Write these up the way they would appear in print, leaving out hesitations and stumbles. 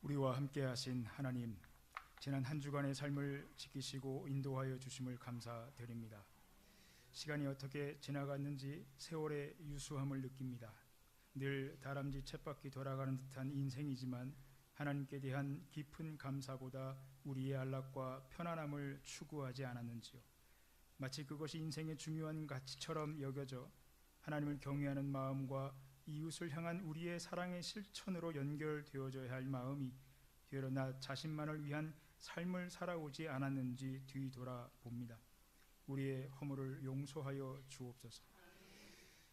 우리와 함께 하신 하나님, 지난 한 주간의 삶을 지키시고 인도하여 주심을 감사드립니다. 시간이 어떻게 지나갔는지 세월의 유수함을 느낍니다. 늘 다람쥐 쳇바퀴 돌아가는 듯한 인생이지만 하나님께 대한 깊은 감사보다 우리의 안락과 편안함을 추구하지 않았는지요. 마치 그것이 인생의 중요한 가치처럼 여겨져 하나님을 경외하는 마음과 이웃을 향한 우리의 사랑의 실천으로 연결되어져야 할 마음이 되려 나 자신만을 위한 삶을 살아오지 않았는지 뒤돌아봅니다. 우리의 허물을 용서하여 주옵소서.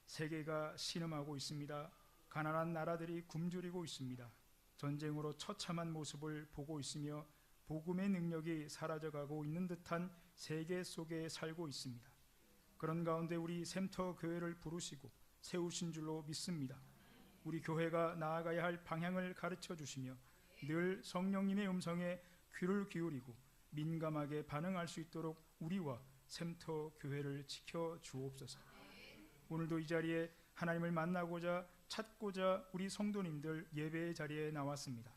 세계가 신음하고 있습니다. 가난한 나라들이 굶주리고 있습니다. 전쟁으로 처참한 모습을 보고 있으며 복음의 능력이 사라져가고 있는 듯한 세계 속에 살고 있습니다. 그런 가운데 우리 샘터 교회를 부르시고 세우신 줄로 믿습니다. 우리 교회가 나아가야 할 방향을 가르쳐 주시며 늘 성령님의 음성에 귀를 기울이고 민감하게 반응할 수 있도록 우리와 샘터 교회를 지켜 주옵소서. 오늘도 이 자리에 하나님을 만나고자 찾고자 우리 성도님들 예배의 자리에 나왔습니다.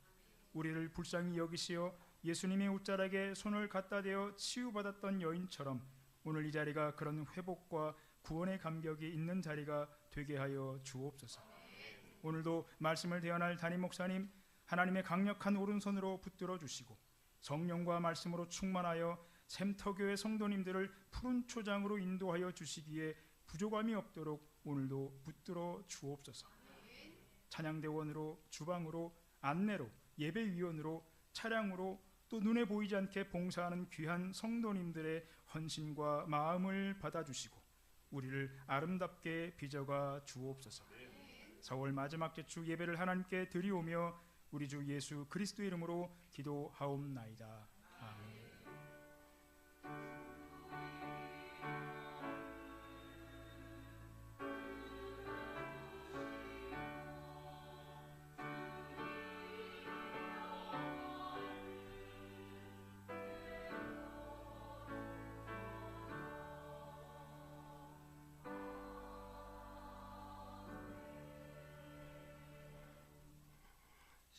우리를 불쌍히 여기시어 예수님의 옷자락에 손을 갖다 대어 치유받았던 여인처럼 오늘 이 자리가 그런 회복과 구원의 감격이 있는 자리가 되게 하여 주옵소서. 오늘도 말씀을 대언할 담임 목사님, 하나님의 강력한 오른손으로 붙들어 주시고 성령과 말씀으로 충만하여 샘터교회 성도님들을 푸른 초장으로 인도하여 주시기에 부족함이 없도록 오늘도 붙들어 주옵소서. 찬양대원으로, 주방으로, 안내로, 예배위원으로, 차량으로 또 눈에 보이지 않게 봉사하는 귀한 성도님들의 헌신과 마음을 받아주시고 우리를 아름답게 빚어가 주옵소서. 4월 마지막 주 예배를 하나님께 드리오며 우리 주 예수 그리스도 이름으로 기도하옵나이다. 아멘.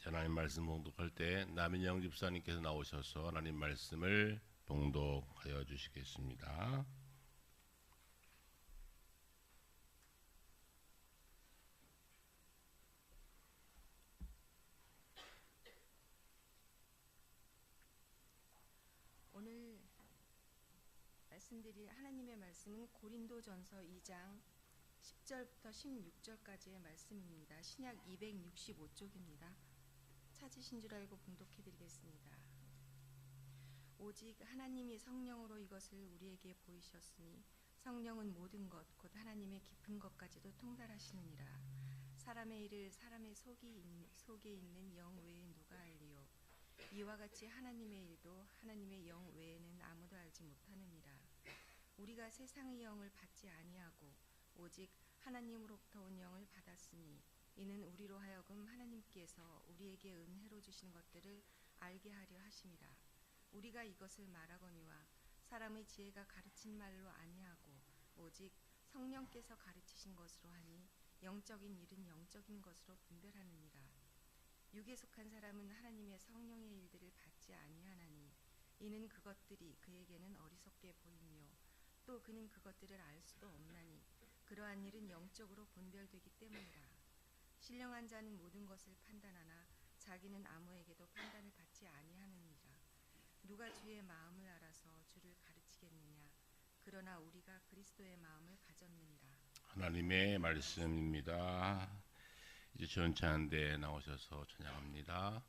하나님 말씀 봉독할 때 남인영 집사님께서 나오셔서 하나님 말씀을 봉독하여 주시겠습니다. 오늘 말씀드릴 하나님의 말씀은 고린도전서 2장 10절부터 16절까지의 말씀입니다. 신약 265쪽입니다. 찾으신 줄 알고 봉독해드리겠습니다. 오직 하나님이 성령으로 이것을 우리에게 보이셨으니 성령은 모든 것 곧 하나님의 깊은 것까지도 통달하시느니라. 사람의 일을 사람의 속에 있는 영 외에 누가 알리요. 이와 같이 하나님의 일도 하나님의 영 외에는 아무도 알지 못하느니라. 우리가 세상의 영을 받지 아니하고 오직 하나님으로부터 온 영을 받았으니 이는 우리로 하여금 하나님께서 우리에게 은혜로 주신 것들을 알게 하려 하심이라. 우리가 이것을 말하거니와 사람의 지혜가 가르친 말로 아니하고 오직 성령께서 가르치신 것으로 하니 영적인 일은 영적인 것으로 분별하느니라. 육에 속한 사람은 하나님의 성령의 일들을 받지 아니하나니 이는 그것들이 그에게는 어리석게 보이며 또 그는 그것들을 알 수도 없나니 그러한 일은 영적으로 분별되기 때문이라. 신령한 자는 모든 것을 판단하나 자기는 아무에게도 판단을 받지 아니하느니라. 누가 주의 마음을 알아서 주를 가르치겠느냐. 그러나 우리가 그리스도의 마음을 가졌느니라. 하나님의 말씀입니다. 이제 전차한대 나오셔서 찬양합니다.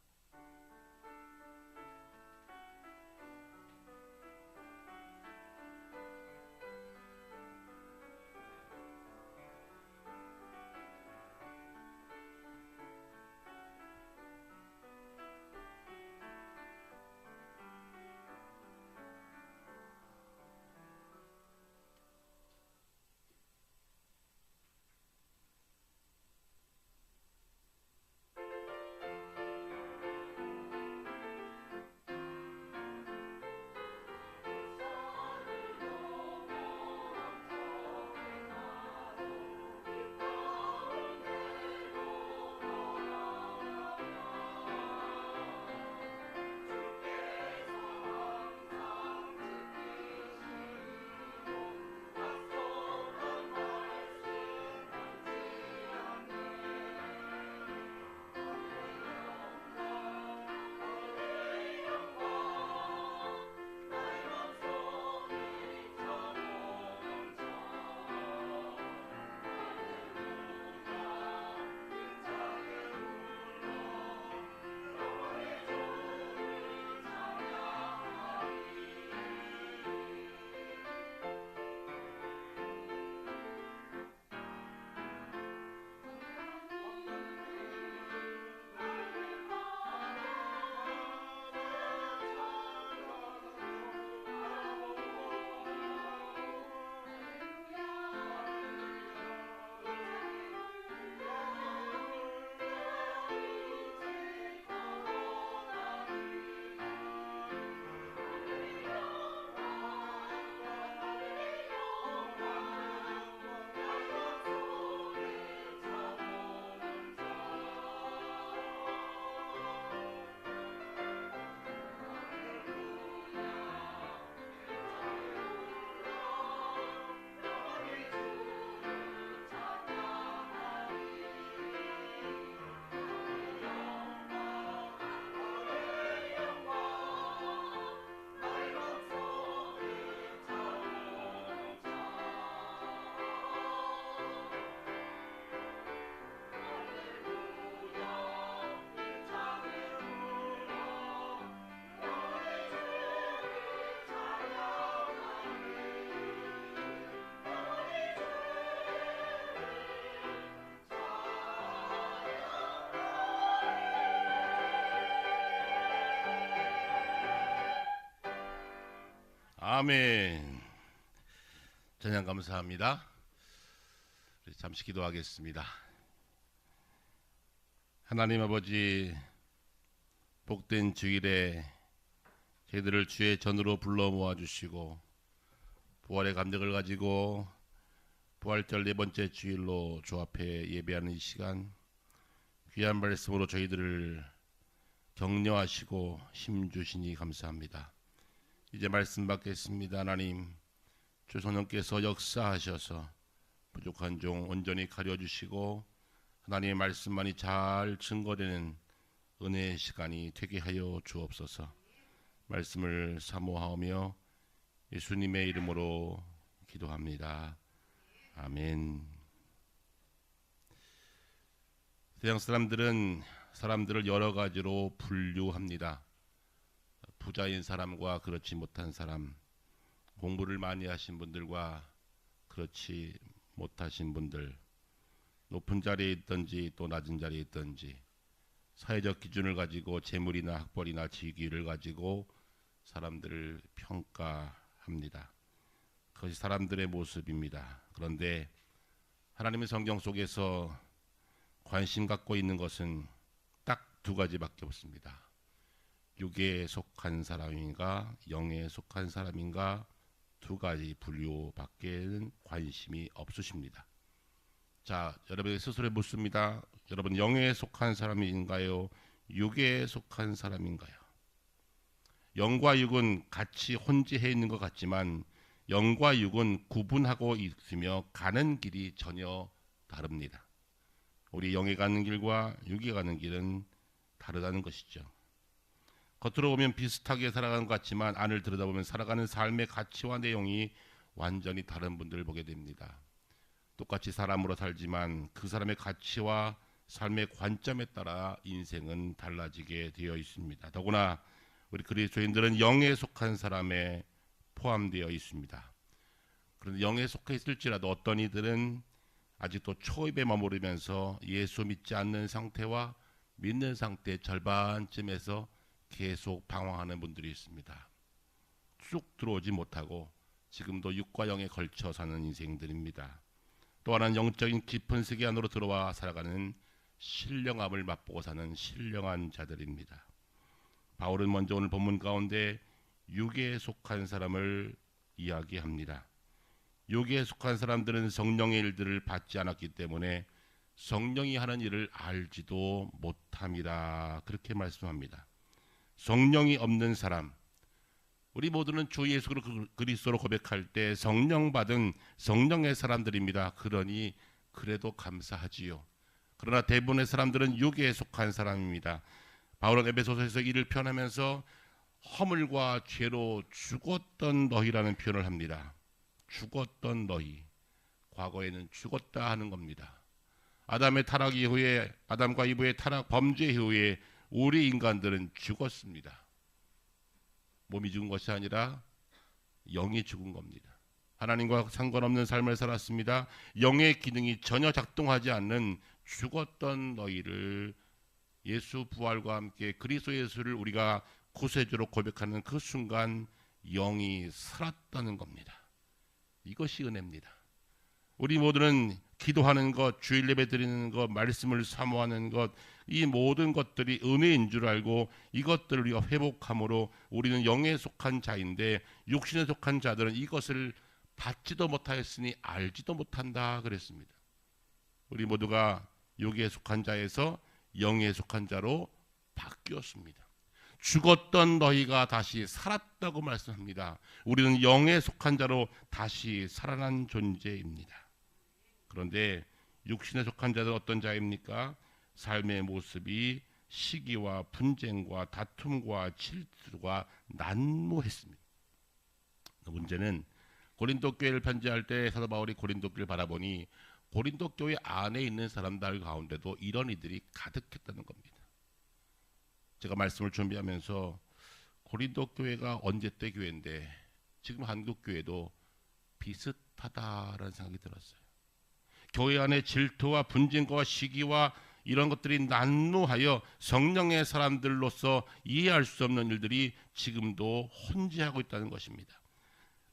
아멘. 찬양 감사합니다. 잠시 기도하겠습니다. 하나님 아버지, 복된 주일에 저희들을 주의 전으로 불러 모아주시고 부활의 감격을 가지고 부활절 4번째 주일로 주 앞에 예배하는 이 시간, 귀한 말씀으로 저희들을 격려하시고 힘주시니 감사합니다. 이제 말씀 받겠습니다. 하나님, 주 성령께서 역사하셔서 부족한 종 온전히 가려주시고 하나님의 말씀만이 잘 증거되는 은혜의 시간이 되게 하여 주옵소서. 말씀을 사모하며 예수님의 이름으로 기도합니다. 아멘. 세상 사람들은 사람들을 여러 가지로 분류합니다. 부자인 사람과 그렇지 못한 사람, 공부를 많이 하신 분들과 그렇지 못하신 분들, 높은 자리에 있든지 또 낮은 자리에 있든지, 사회적 기준을 가지고 재물이나 학벌이나 직위를 가지고 사람들을 평가합니다. 그것이 사람들의 모습입니다. 그런데 하나님의 성경 속에서 관심 갖고 있는 것은 딱 2가지밖에 없습니다. 육에 속한 사람인가 영에 속한 사람인가 2가지 분류밖에는 관심이 없으십니다. 자, 여러분이 스스로 묻습니다. 여러분, 영에 속한 사람인가요? 육에 속한 사람인가요? 영과 육은 같이 혼재해 있는 것 같지만 영과 육은 구분하고 있으며 가는 길이 전혀 다릅니다. 우리 영에 가는 길과 육에 가는 길은 다르다는 것이죠. 겉으로 보면 비슷하게 살아가는 것 같지만 안을 들여다보면 살아가는 삶의 가치와 내용이 완전히 다른 분들을 보게 됩니다. 똑같이 사람으로 살지만 그 사람의 가치와 삶의 관점에 따라 인생은 달라지게 되어 있습니다. 더구나 우리 그리스도인들은 영에 속한 사람에 포함되어 있습니다. 그런데 영에 속해 있을지라도 어떤 이들은 아직도 초입에 머무르면서 예수 믿지 않는 상태와 믿는 상태 절반쯤에서 계속 방황하는 분들이 있습니다. 쭉 들어오지 못하고 지금도 육과 영에 걸쳐 사는 인생들입니다. 또 하나는 영적인 깊은 세계 안으로 들어와 살아가는 신령함을 맛보고 사는 신령한 자들입니다. 바울은 먼저 오늘 본문 가운데 육에 속한 사람을 이야기합니다. 육에 속한 사람들은 성령의 일들을 받지 않았기 때문에 성령이 하는 일을 알지도 못함이라, 그렇게 말씀합니다. 성령이 없는 사람, 우리 모두는 주 예수 그리스도로 고백할 때 성령 받은 성령의 사람들입니다. 그러니 그래도 감사하지요. 그러나 대부분의 사람들은 육에 속한 사람입니다. 바울은 에베소서에서 이를 표현하면서 허물과 죄로 죽었던 너희라는 표현을 합니다. 죽었던 너희, 과거에는 죽었다 하는 겁니다. 아담의 타락 이후에, 아담과 이브의 타락 범죄 이후에 우리 인간들은 죽었습니다. 몸이 죽은 것이 아니라 영이 죽은 겁니다. 하나님과 상관없는 삶을 살았습니다. 영의 기능이 전혀 작동하지 않는 죽었던 너희를 예수 부활과 함께 그리스도 예수를 우리가 구세주로 고백하는 그 순간 영이 살았다는 겁니다. 이것이 은혜입니다. 우리 모두는 기도하는 것, 주일 예배 드리는 것, 말씀을 사모하는 것, 이 모든 것들이 은혜인 줄 알고 이것들을 우리가 회복함으로 우리는 영에 속한 자인데 육신에 속한 자들은 이것을 받지도 못하였으니 알지도 못한다 그랬습니다. 우리 모두가 육에 속한 자에서 영에 속한 자로 바뀌었습니다. 죽었던 너희가 다시 살았다고 말씀합니다. 우리는 영에 속한 자로 다시 살아난 존재입니다. 그런데 육신에 속한 자들은 어떤 자입니까? 삶의 모습이 시기와 분쟁과 다툼과 질투가 난무했습니다. 문제는 고린도 교회를 편지할 때 사도 바울이 고린도 교회를 바라보니 고린도 교회 안에 있는 사람들 가운데도 이런 이들이 가득했다는 겁니다. 제가 말씀을 준비하면서 고린도 교회가 언제 때 교회인데 지금 한국 교회도 비슷하다라는 생각이 들었어요. 교회 안에 질투와 분쟁과 시기와 이런 것들이 난무하여 성령의 사람들로서 이해할 수 없는 일들이 지금도 혼재하고 있다는 것입니다.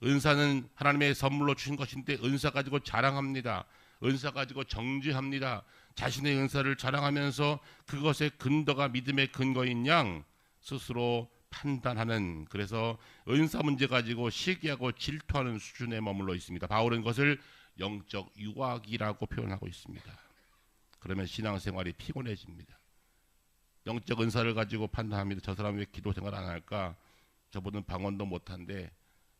은사는 하나님의 선물로 주신 것인데 은사 가지고 자랑합니다. 은사 가지고 정죄합니다. 자신의 은사를 자랑하면서 그것의 근거가 믿음의 근거인 양 스스로 판단하는, 그래서 은사 문제 가지고 시기하고 질투하는 수준에 머물러 있습니다. 바울은 그것을 영적 유학이라고 표현하고 있습니다. 그러면 신앙생활이 피곤해집니다. 영적 은사를 가지고 판단합니다. 저 사람이 왜 기도 생활 안 할까? 저분은 방언도 못한데,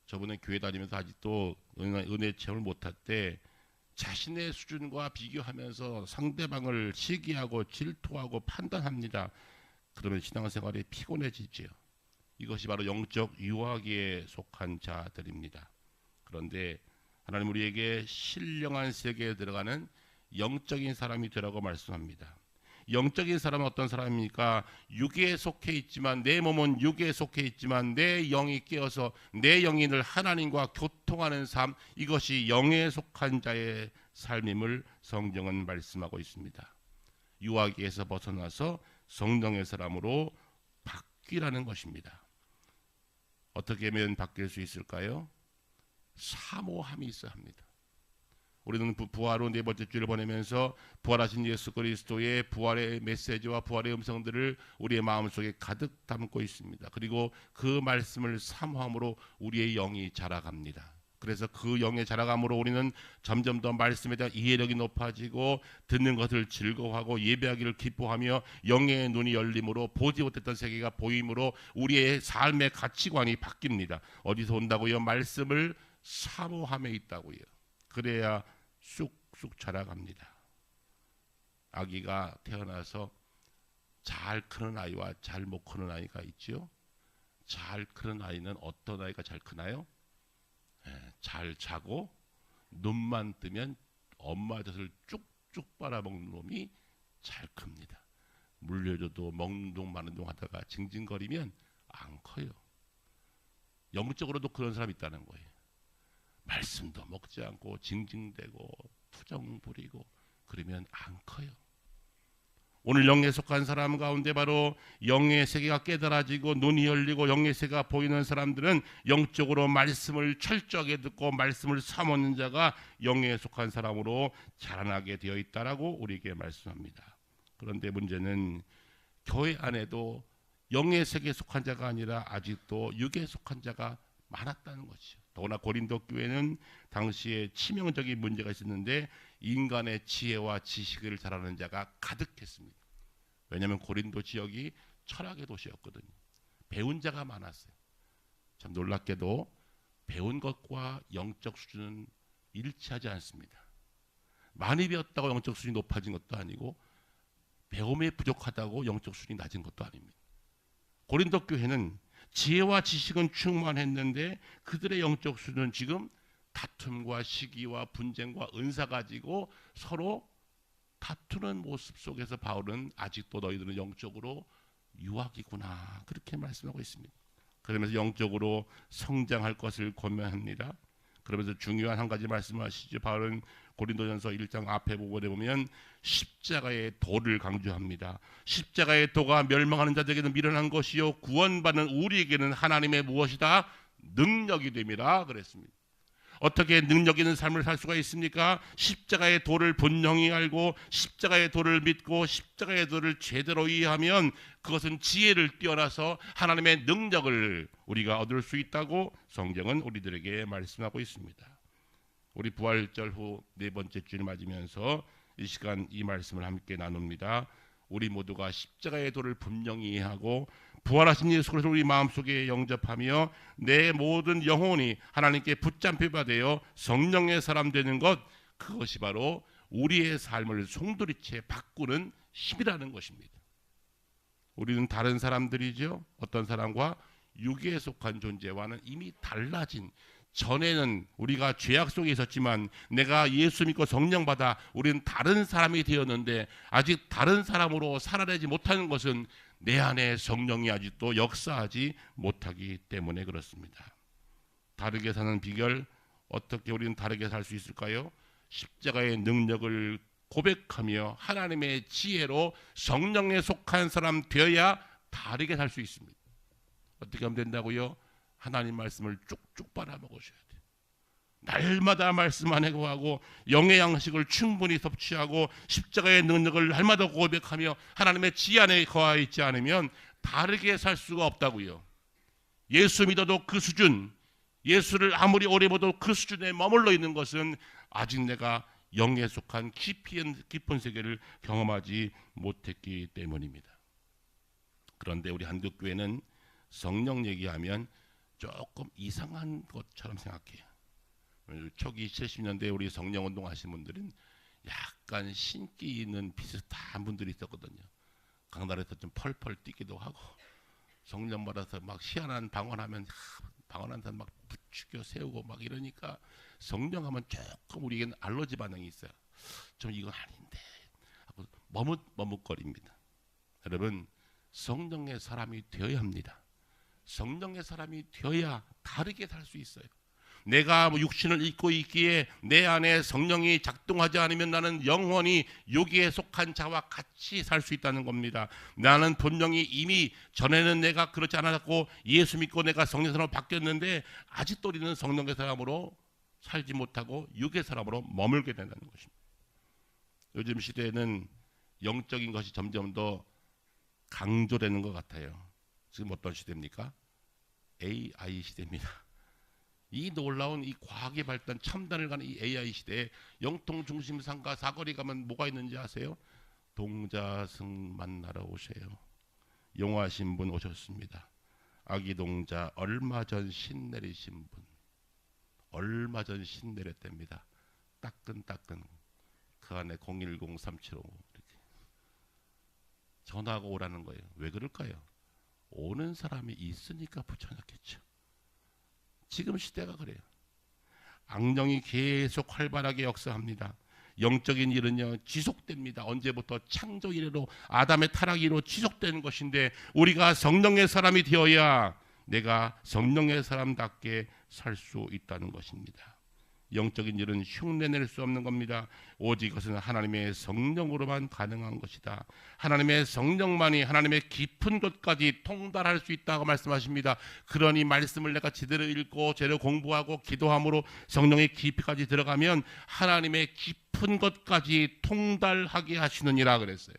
저분은 교회 다니면서 아직도 은혜 체험을 못할 때 자신의 수준과 비교하면서 상대방을 시기하고 질투하고 판단합니다. 그러면 신앙생활이 피곤해지지요. 이것이 바로 영적 유아기에 속한 자들입니다. 그런데 하나님 우리에게 신령한 세계에 들어가는 영적인 사람이 되라고 말씀합니다. 영적인 사람은 어떤 사람입니까? 육에 속해 있지만, 내 몸은 육에 속해 있지만 내 영이 깨어서 내 영인을 하나님과 교통하는 삶, 이것이 영에 속한 자의 삶임을 성경은 말씀하고 있습니다. 유아기에서 벗어나서 성령의 사람으로 바뀌라는 것입니다. 어떻게 하면 바뀔 수 있을까요? 사모함이 있어야 합니다. 우리는 부활 후 네 번째 주를 보내면서 부활하신 예수 그리스도의 부활의 메시지와 부활의 음성들을 우리의 마음속에 가득 담고 있습니다. 그리고 그 말씀을 사모함으로 우리의 영이 자라갑니다. 그래서 그 영의 자라감으로 우리는 점점 더 말씀에 대한 이해력이 높아지고 듣는 것을 즐거워하고 예배하기를 기뻐하며 영의 눈이 열림으로 보지 못했던 세계가 보임으로 우리의 삶의 가치관이 바뀝니다. 어디서 온다고요? 말씀을 사모함에 있다고요. 그래야 쑥쑥 자라갑니다. 아기가 태어나서 잘 크는 아이와 잘 못 크는 아이가 있죠. 잘 크는 아이는 어떤 아이가 잘 크나요? 잘 자고 눈만 뜨면 엄마 젖을 쭉쭉 빨아먹는 놈이 잘 큽니다. 물려줘도 먹는 동 마는 동 하다가 징징거리면 안 커요. 영적으로도 그런 사람이 있다는 거예요. 말씀도 먹지 않고 징징대고 투정 부리고 그러면 안 커요. 오늘 영에 속한 사람 가운데 바로 영의 세계가 깨달아지고 눈이 열리고 영의 세계가 보이는 사람들은 영적으로 말씀을 철저하게 듣고 말씀을 사모하는 자가 영에 속한 사람으로 자라나게 되어 있다라고 우리에게 말씀합니다. 그런데 문제는 교회 안에도 영의 세계에 속한 자가 아니라 아직도 육에 속한 자가 많았다는 것이죠. 더구나 고린도 교회는 당시에 치명적인 문제가 있었는데 인간의 지혜와 지식을 잘하는 자가 가득했습니다. 왜냐하면 고린도 지역이 철학의 도시였거든요. 배운 자가 많았어요. 참 놀랍게도 배운 것과 영적 수준은 일치하지 않습니다. 많이 배웠다고 영적 수준이 높아진 것도 아니고 배움이 부족하다고 영적 수준이 낮은 것도 아닙니다. 고린도 교회는 지혜와 지식은 충만했는데 그들의 영적 수준은 지금 다툼과 시기와 분쟁과 은사 가지고 서로 다투는 모습 속에서 바울은 아직도 너희들은 영적으로 유학이구나 그렇게 말씀하고 있습니다. 그러면서 영적으로 성장할 것을 권면합니다. 그러면서 중요한 한 가지 말씀하시죠. 바울은 고린도전서 1장 앞에 부분에 보면 십자가의 도를 강조합니다. 십자가의 도가 멸망하는 자들에게는 미련한 것이요 구원받는 우리에게는 하나님의 무엇이다? 능력이 됨이라 그랬습니다. 어떻게 능력 있는 삶을 살 수가 있습니까? 십자가의 도를 분명히 알고 십자가의 도를 믿고 십자가의 도를 제대로 이해하면 그것은 지혜를 뛰어나서 하나님의 능력을 우리가 얻을 수 있다고 성경은 우리들에게 말씀하고 있습니다. 우리 부활절 후 네 번째 주를 맞으면서 이 시간 이 말씀을 함께 나눕니다. 우리 모두가 십자가의 도를 분명히 이해하고 부활하신 예수 그리스도를 우리 마음속에 영접하며 내 모든 영혼이 하나님께 붙잡히게 되어 성령의 사람 되는 것, 그것이 바로 우리의 삶을 송두리째 바꾸는 힘이라는 것입니다. 우리는 다른 사람들이죠. 어떤 사람과 육에 속한 존재와는 이미 달라진, 전에는 우리가 죄악 속에 있었지만 내가 예수 믿고 성령 받아 우리는 다른 사람이 되었는데 아직 다른 사람으로 살아내지 못하는 것은 내 안에 성령이 아직도 역사하지 못하기 때문에 그렇습니다. 다르게 사는 비결, 어떻게 우리는 다르게 살 수 있을까요? 십자가의 능력을 고백하며 하나님의 지혜로 성령에 속한 사람 되어야 다르게 살 수 있습니다. 어떻게 하면 된다고요? 하나님 말씀을 쭉쭉 빨아먹으셔야 돼요. 날마다 말씀 안에 거하고 영의 양식을 충분히 섭취하고 십자가의 능력을 날마다 고백하며 하나님의 지혜 안에 거하 있지 않으면 다르게 살 수가 없다고요. 예수 믿어도 그 수준, 예수를 아무리 오래 보도 그 수준에 머물러 있는 것은 아직 내가 영에 속한 깊은 세계를 경험하지 못했기 때문입니다. 그런데 우리 한국교회는 성령 얘기하면 조금 이상한 것처럼 생각해요. 초기 70년대에 우리 성령운동 하신 분들은 약간 신기 있는 비슷한 분들이 있었거든요. 강단에서 좀 펄펄 뛰기도 하고 성령 받아서 막 희한한 방언하면 방언한 사람 막 부추겨 세우고 막 이러니까 성령하면 조금 우리에게는 알러지 반응이 있어요. 좀 이건 아닌데 하고 머뭇거립니다. 여러분, 성령의 사람이 되어야 합니다. 성령의 사람이 되어야 다르게 살 수 있어요. 내가 육신을 입고 있기에 내 안에 성령이 작동하지 않으면 나는 영원히 여기에 속한 자와 같이 살 수 있다는 겁니다. 나는 분명히 이미 전에는 내가 그렇지 않았고 예수 믿고 내가 성령의 사람으로 바뀌었는데 아직도 우리는 성령의 사람으로 살지 못하고 육의 사람으로 머물게 된다는 것입니다. 요즘 시대에는 영적인 것이 점점 더 강조되는 것 같아요. 지금 어떤 시대입니까? AI 시대입니다. 이 놀라운 이 과학의 발달, 첨단을 가는 이 AI 시대에 영통 중심 상가 사거리 가면 뭐가 있는지 아세요? 동자승 만나러 오세요. 용하신 분 오셨습니다. 아기 동자 얼마 전 신 내리신 분, 얼마 전 신 내렸답니다. 따끈따끈 그 안에 010-3755 이렇게 전화가 오라는 거예요. 왜 그럴까요? 오는 사람이 있으니까 붙여놨겠죠. 지금 시대가 그래요. 악령이 계속 활발하게 역사합니다. 영적인 일은요 지속됩니다. 언제부터 창조 이래로 아담의 타락 이로 지속되는 것인데 우리가 성령의 사람이 되어야 내가 성령의 사람답게 살 수 있다는 것입니다. 영적인 일은 흉내낼 수 없는 겁니다. 오직 그것은 하나님의 성령으로만 가능한 것이다. 하나님의 성령만이 하나님의 깊은 것까지 통달할 수 있다고 말씀하십니다. 그러니 말씀을 내가 제대로 읽고 제대로 공부하고 기도함으로 성령의 깊이까지 들어가면 하나님의 깊은 것까지 통달하게 하시느니라 그랬어요.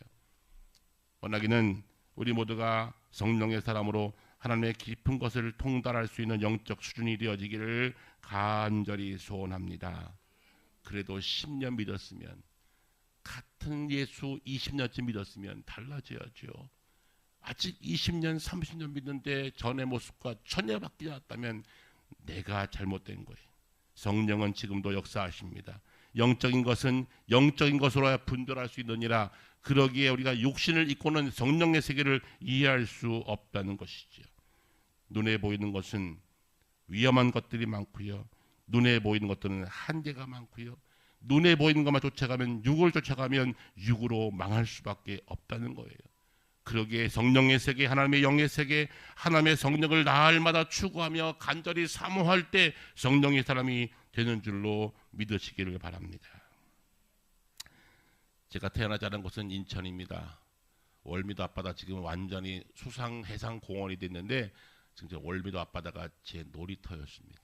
원하기는 우리 모두가 성령의 사람으로 하나님의 깊은 것을 통달할 수 있는 영적 수준이 되어지기를 간절히 소원합니다. 그래도 10년 믿었으면, 같은 예수 20년쯤 믿었으면 달라져야죠. 아직 20년 30년 믿는데 전의 모습과 전혀 바뀌지 않았다면 내가 잘못된 거예요. 성령은 지금도 역사하십니다. 영적인 것은 영적인 것으로 분별할 수 있느니라. 그러기에 우리가 육신을 입고는 성령의 세계를 이해할 수 없다는 것이죠. 눈에 보이는 것은 위험한 것들이 많고요. 눈에 보이는 것들은 한계가 많고요. 눈에 보이는 것만 쫓아가면, 육을 쫓아가면 육으로 망할 수밖에 없다는 거예요. 그러기에 성령의 세계, 하나님의 영의 세계, 하나님의 성령을 날마다 추구하며 간절히 사모할 때 성령의 사람이 되는 줄로 믿으시기를 바랍니다. 제가 태어나지 않은 곳은 인천입니다. 월미도 앞바다 지금 완전히 수상 해상 공원이 됐는데 진짜 월미도 앞바다가 제 놀이터였습니다.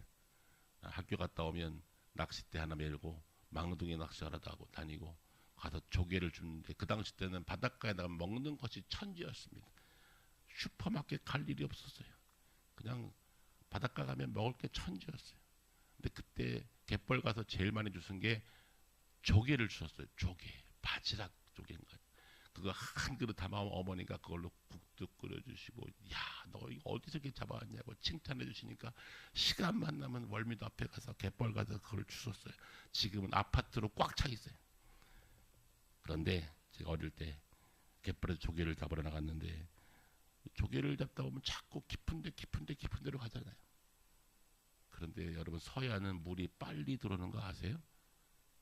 학교 갔다 오면 낚싯대 하나 메고 망둥이 낚시하러 다니고 가서 조개를 주는데 그 당시 때는 바닷가에다가 먹는 것이 천지였습니다. 슈퍼마켓 갈 일이 없었어요. 그냥 바닷가 가면 먹을 게 천지였어요. 근데 그때 갯벌 가서 제일 많이 주신 게 조개를 주셨어요. 조개, 바지락 조개인가. 그거 한 그릇 담아 어머니가 그걸로 국도 끓여주시고, 야, 너 이거 어디서 이렇게 잡아왔냐고 칭찬해 주시니까 시간만 나면 월미도 앞에 가서 갯벌 가서 그걸 주셨어요. 지금은 아파트로 꽉 차 있어요. 그런데 제가 어릴 때 갯벌에서 조개를 잡으러 나갔는데 조개를 잡다 보면 자꾸 깊은 데로 가잖아요. 그런데 여러분, 서해안은 물이 빨리 들어오는 거 아세요?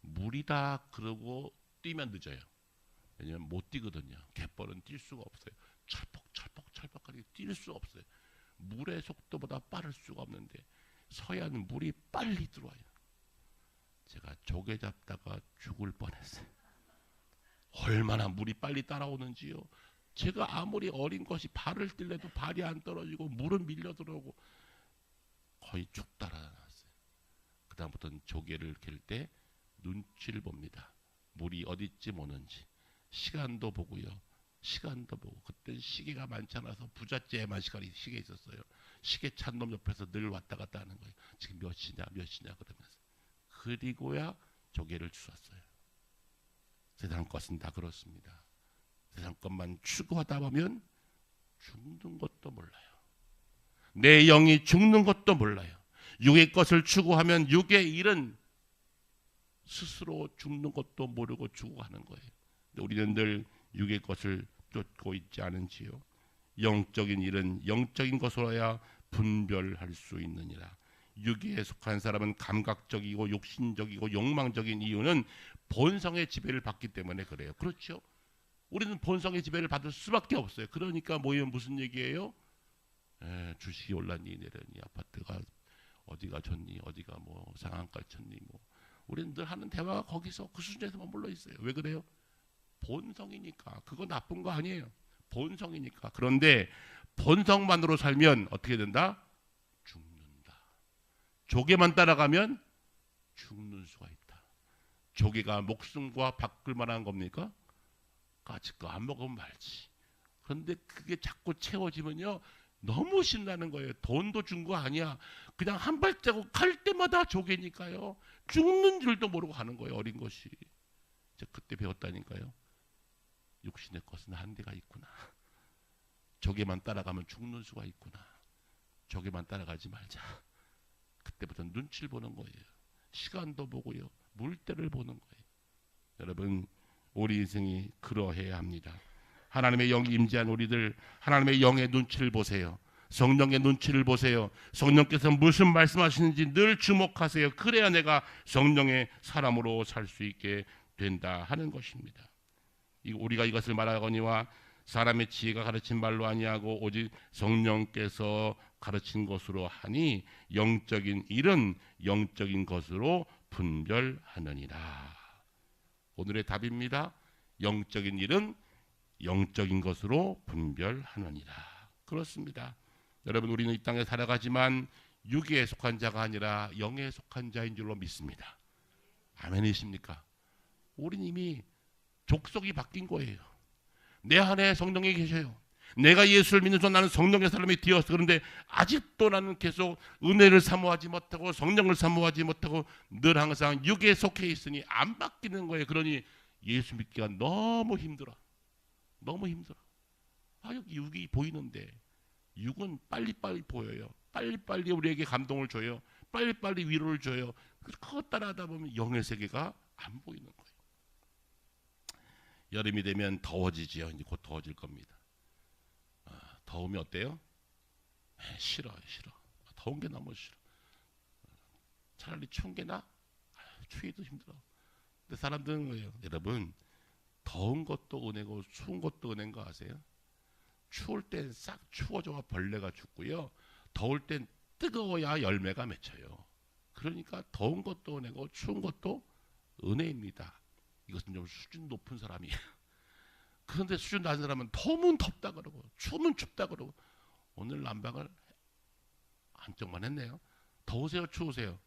물이다 그러고 뛰면 늦어요. 왜냐면 못 뛰거든요. 갯벌은 뛸 수가 없어요. 철퍽하게 뛸 수 없어요. 물의 속도보다 빠를 수가 없는데 서해안은 물이 빨리 들어와요. 제가 조개 잡다가 죽을 뻔했어요. 얼마나 물이 빨리 따라오는지요. 제가 아무리 어린 것이 발을 뛸래도 발이 안 떨어지고 물은 밀려 들어오고 거의 쭉 따라왔어요. 그다음부터는 조개를 갤 때 눈치를 봅니다. 물이 어디쯤 오는지. 시간도 보고요. 시간도 보고. 그때 시계가 많지 않아서 부잣집에만 시계 있었어요. 시계 찬 놈 옆에서 늘 왔다 갔다 하는 거예요. 지금 몇 시냐 그러면서. 그리고야 조개를 주웠어요. 세상 것은 다 그렇습니다. 세상 것만 추구하다 보면 죽는 것도 몰라요. 내 영이 죽는 것도 몰라요. 육의 것을 추구하면 육의 일은 스스로 죽는 것도 모르고 죽어가는 거예요. 우리는 늘 육의 것을 쫓고 있지 않은지요. 영적인 일은 영적인 것으로야 분별할 수 있느니라. 육에 속한 사람은 감각적이고 욕심적이고 욕망적인 이유는 본성의 지배를 받기 때문에 그래요. 그렇죠? 우리는 본성의 지배를 받을 수밖에 없어요. 그러니까 모이면 무슨 얘기예요? 주식이 올랐니 내렸니, 아파트가 어디가 좋니, 어디가 뭐 상한가 쳤니, 뭐 우리는 늘 하는 대화가 거기서 그 수준에서 머물러 있어요. 왜 그래요? 본성이니까. 그거 나쁜 거 아니에요. 본성이니까. 그런데 본성만으로 살면 어떻게 된다? 죽는다. 조개만 따라가면 죽는 수가 있다. 조개가 목숨과 바꿀 만한 겁니까? 까짓 거 안 먹으면 말지. 그런데 그게 자꾸 채워지면요 너무 신나는 거예요. 돈도 준 거 아니야. 그냥 한 발자국 갈 때마다 조개니까요. 죽는 줄도 모르고 가는 거예요. 어린 것이. 그때 배웠다니까요. 육신의 것은 한계가 있구나. 조개만 따라가면 죽는 수가 있구나. 조개만 따라가지 말자. 그때부터 눈치를 보는 거예요. 시간도 보고요. 물때를 보는 거예요. 여러분, 우리 인생이 그러해야 합니다. 하나님의 영이 임재한 우리들, 하나님의 영의 눈치를 보세요. 성령의 눈치를 보세요. 성령께서 무슨 말씀하시는지 늘 주목하세요. 그래야 내가 성령의 사람으로 살 수 있게 된다 하는 것입니다. 우리가 이것을 말하거니와 사람의 지혜가 가르친 말로 아니하고 오직 성령께서 가르친 것으로 하니 영적인 일은 영적인 것으로 분별하느니라. 오늘의 답입니다. 영적인 일은 영적인 것으로 분별하느니라. 그렇습니다. 여러분, 우리는 이 땅에 살아가지만 육에 속한 자가 아니라 영에 속한 자인 줄로 믿습니다. 아멘이십니까? 우린 이미 족속이 바뀐 거예요. 내 안에 성령이 계셔요. 내가 예수를 믿는 순간 나는 성령의 사람이 되었어. 그런데 아직도 나는 계속 은혜를 사모하지 못하고 성령을 사모하지 못하고 늘 항상 육에 속해 있으니 안 바뀌는 거예요. 그러니 예수 믿기가 너무 힘들어. 너무 힘들어. 여기 육이 보이는데 육은 빨리빨리 보여요. 빨리빨리 우리에게 감동을 줘요. 빨리빨리 위로를 줘요. 그거 따라하다 보면 영의 세계가 안 보이는 거예요. 여름이 되면 더워지지요. 이제 곧 더워질 겁니다. 더우면 어때요? 싫어요. 더운 게 너무 싫어. 차라리 추운 게 나아? 추위도 힘들어. 근데 사람들은 뭐예요? 여러분, 더운 것도 은혜고 추운 것도 은혜인 거 아세요? 추울 땐 싹 추워져가 벌레가 죽고요. 더울 땐 뜨거워야 열매가 맺혀요. 그러니까 더운 것도 은혜고 추운 것도 은혜입니다. 이것은 좀 수준 높은 사람이에요. 그런데 수준 낮은 사람은 더우면 덥다 그러고 추우면 춥다 그러고 오늘 난방을 한쪽만 했네요. 더우세요? 추우세요?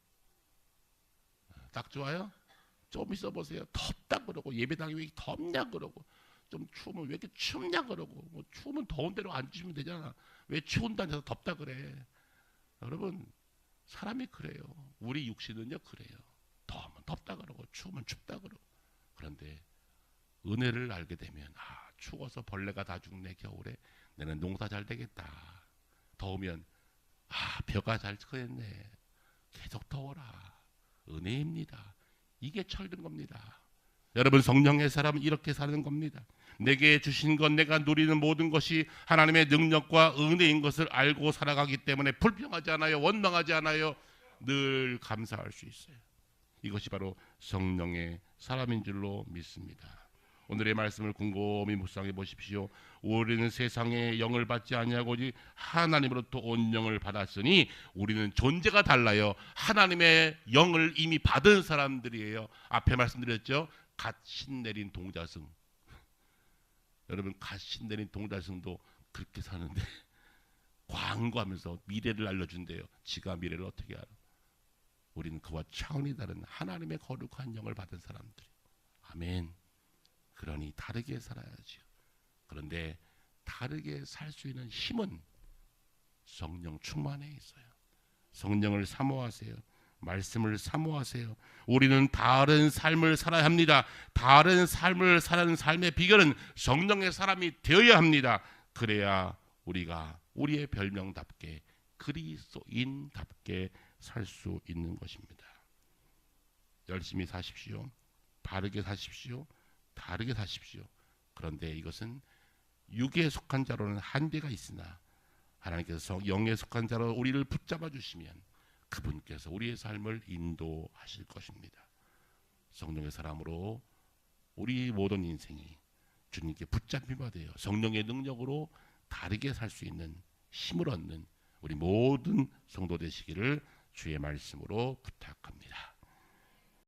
딱 좋아요? 좀 있어 보세요. 덥다 그러고 예배당이 왜 덥냐 그러고 좀 추우면 왜 이렇게 춥냐 그러고 뭐 추우면 더운 데로 앉으시면 되잖아. 왜 추운 데 앉아서 덥다 그래. 여러분, 사람이 그래요. 우리 육신은요 그래요. 더우면 덥다 그러고 추우면 춥다 그러고. 그런데 은혜를 알게 되면 추워서 벌레가 다 죽네 겨울에 내는 농사 잘 되겠다. 더우면 벼가 잘 크겠네. 계속 더워라. 은혜입니다. 이게 철든 겁니다. 여러분, 성령의 사람은 이렇게 사는 겁니다. 내게 주신 것, 내가 누리는 모든 것이 하나님의 능력과 은혜인 것을 알고 살아가기 때문에 불평하지 않아요. 원망하지 않아요. 늘 감사할 수 있어요. 이것이 바로 성령의 사람인 줄로 믿습니다. 오늘의 말씀을 곰곰이 묵상해 보십시오. 우리는 세상의 영을 받지 아니하고 하나님으로부터 온 영을 받았으니 우리는 존재가 달라요. 하나님의 영을 이미 받은 사람들이에요. 앞에 말씀드렸죠. 갓 신내린 동자승. 여러분, 갓 신내린 동자승도 그렇게 사는데 광고하면서 미래를 알려준대요. 지가 미래를 어떻게 알아? 우리는 그와 차원이 다른 하나님의 거룩한 영을 받은 사람들이. 아멘. 그러니 다르게 살아야지요. 그런데 다르게 살 수 있는 힘은 성령 충만에 있어요. 성령을 사모하세요. 말씀을 사모하세요. 우리는 다른 삶을 살아야 합니다. 다른 삶을 사는 삶의 비결은 성령의 사람이 되어야 합니다. 그래야 우리가 우리의 별명답게 그리스도인답게 살 수 있는 것입니다. 열심히 사십시오. 바르게 사십시오. 다르게 사십시오. 그런데 이것은 육에 속한 자로는 한계가 있으나 하나님께서 영에 속한 자로 우리를 붙잡아 주시면 그분께서 우리의 삶을 인도하실 것입니다. 성령의 사람으로 우리 모든 인생이 주님께 붙잡히게 되어 성령의 능력으로 다르게 살 수 있는 힘을 얻는 우리 모든 성도 되시기를 주의 말씀으로 부탁합니다.